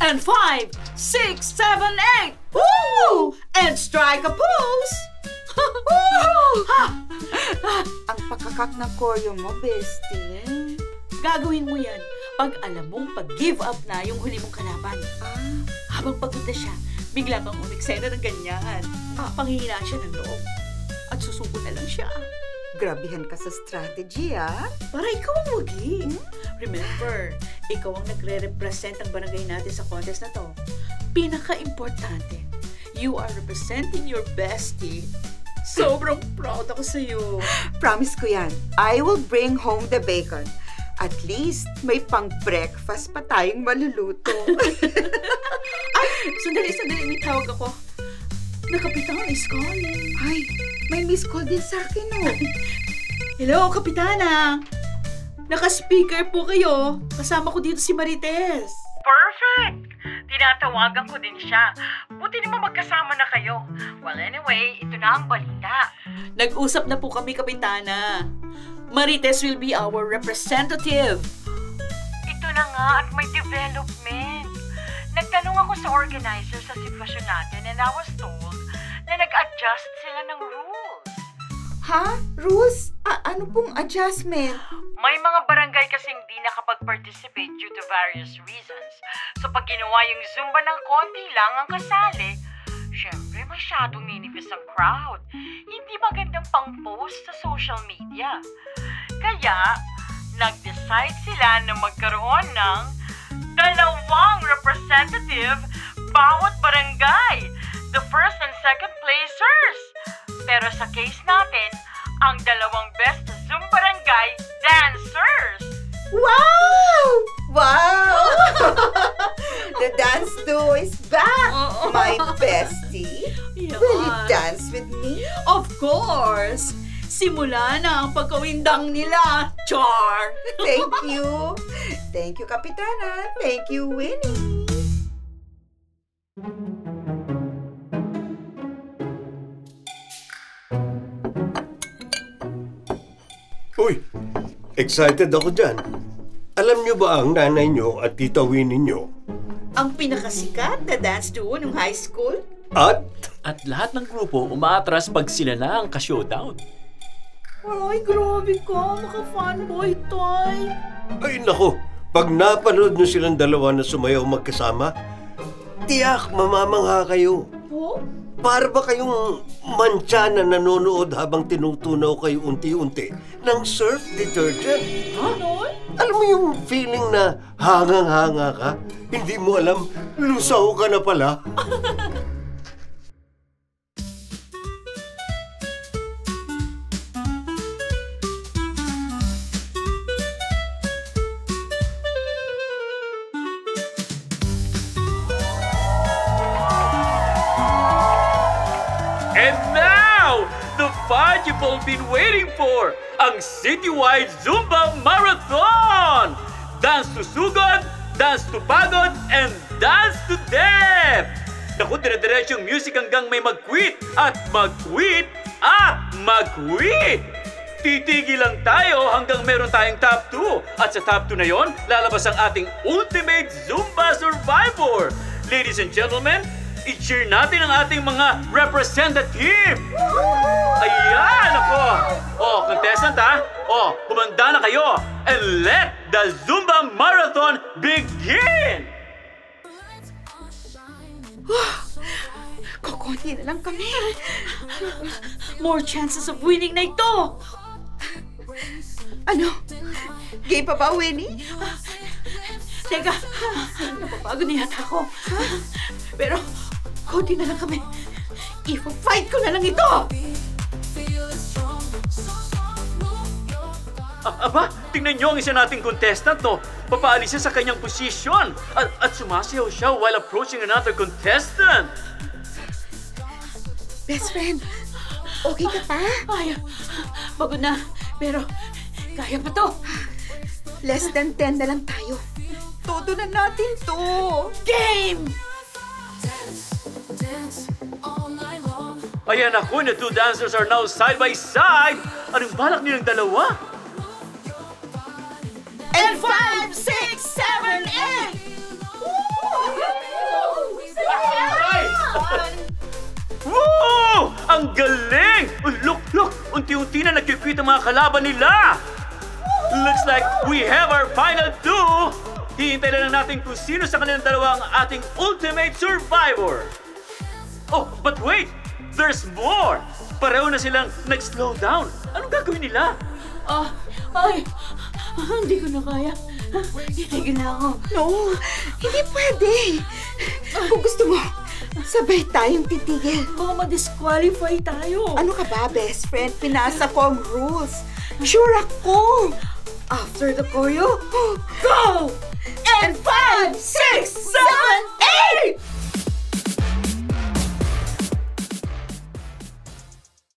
And 5, 6, 7, 8. Woo! And strike a pose. Ang pakakak ng choreo mo, bestie. Gagawin mo yan pag alam mong pag-give up na yung huli mong kalaban. Habang pagod na siya, bigla kang umiksena ng ganyan. Panghihinaan siya ng loob. At susuko na lang siya. Grabihan ka sa strategy, Para ikaw ang wagi. Remember, ikaw ang nagre-represent ang barangay natin sa contest na to. Pinaka-importante, you are representing your bestie. Sobrang proud ako sa'yo. Promise ko yan. I will bring home the bacon. At least, may pang-breakfast pa tayong maluluto. Ay, sandali, may tawag ako. Kapitan is calling. Ay, may miss call din sa akin, Hello, Kapitana. Naka-speaker po kayo. Kasama ko dito si Marites. Perfect! Tinatawagan ko din siya. Buti naman magkasama na kayo. Well, anyway, ito na ang balita. Nag-usap na po kami, Kapitana. Marites will be our representative. Ito na nga at may development. Nagtanong ako sa organizer sa sitwasyon natin and I was told na nag-adjust sila ng rules. Ha? Rules? Ano pong adjustment? May mga barangay kasing di nakapag-participate due to various reasons. So pag ginawa yung Zumba ng konti lang ang kasali, syempre masyadong ninipis ang crowd. Hindi magandang pang-post sa social media. Kaya, nag-decide sila na magkaroon ng 2 representative bawat barangay. The first and second placers. Pero sa case natin, ang 2 best Zumba barangay dancers. Wow! Wow! The dance duo is back! My bestie. Yeah. Will you dance with me? Of course! Simula na ang pagkawindang nila, Char! Thank you. Thank you, Kapitana. Thank you, Winnie. Uy, excited ako dyan. Alam niyo ba ang nanay niyo at tita Winnie niyo? Ang pinakasikat na dance duo ng high school? At lahat ng grupo umaatras pag sila na ang ka-showdown. Ay, grabe ka. Maka-fanboy, Toy. Ay nako, pag napanood niyo silang dalawa na sumayaw magkasama, tiyak mamamangha kayo. Oh? Para ba kayong mantsa na nanonood habang tinutunaw kayo unti-unti ng surf detergent? Ano? Alam mo yung feeling na hangang-hanga ka? Hindi mo alam, lusaw ka na pala. And now, the fight you've all been waiting for, ang citywide Zumba Marathon! Dance to sugod, dance to pagod, and dance to death! Naku, dire-diretsyong music hanggang may mag-quit at mag-quit at mag-quit! Titigil lang tayo hanggang meron tayong top 2. At sa top 2 na yon, lalabas ang ating Ultimate Zumba Survivor! Ladies and gentlemen, i-cheer natin ang ating mga representative! Ayan, ako! Contestant kumanda na kayo! And let the Zumba Marathon begin! Kukunti na lang kami. More chances of winning na ito. Ano? Gay pa ba, Winnie? Teka, napapagod na yata ako. Pero, kunti na lang kami. I-fight ko na lang ito! Aba, tingnan niyo ang isa nating contestant, no? Papaalis siya sa kanyang posisyon at sumasayaw siya while approaching another contestant. Best friend, okay ka pa? Ay, pagod na. Pero, kaya pa to. Less than 10 na lang tayo. Todo na natin to. Game! Ayan ako, the two dancers are now side by side. Anong balak nilang dalawa? And 5, 6, 7, 8! Ang galing! Look! Unti-unti na nagkikwit ang mga kalaban nila! Looks like we have our final two! Hihintay na lang natin kung sino sa kanilang dalawa ang ating ultimate survivor! Oh, but wait! There's more! Pareho na silang nag-slow down. Anong gagawin nila? Hindi ko na kaya. Titigil na ako. No, hindi pwede. Kung gusto mo, sabay tayong titigil. Baka ma-disqualify tayo. Ano ka ba, best friend? Pinasa ko ang rules. Sure ako. After the choreo, Go! and 5, 6, 7, 8!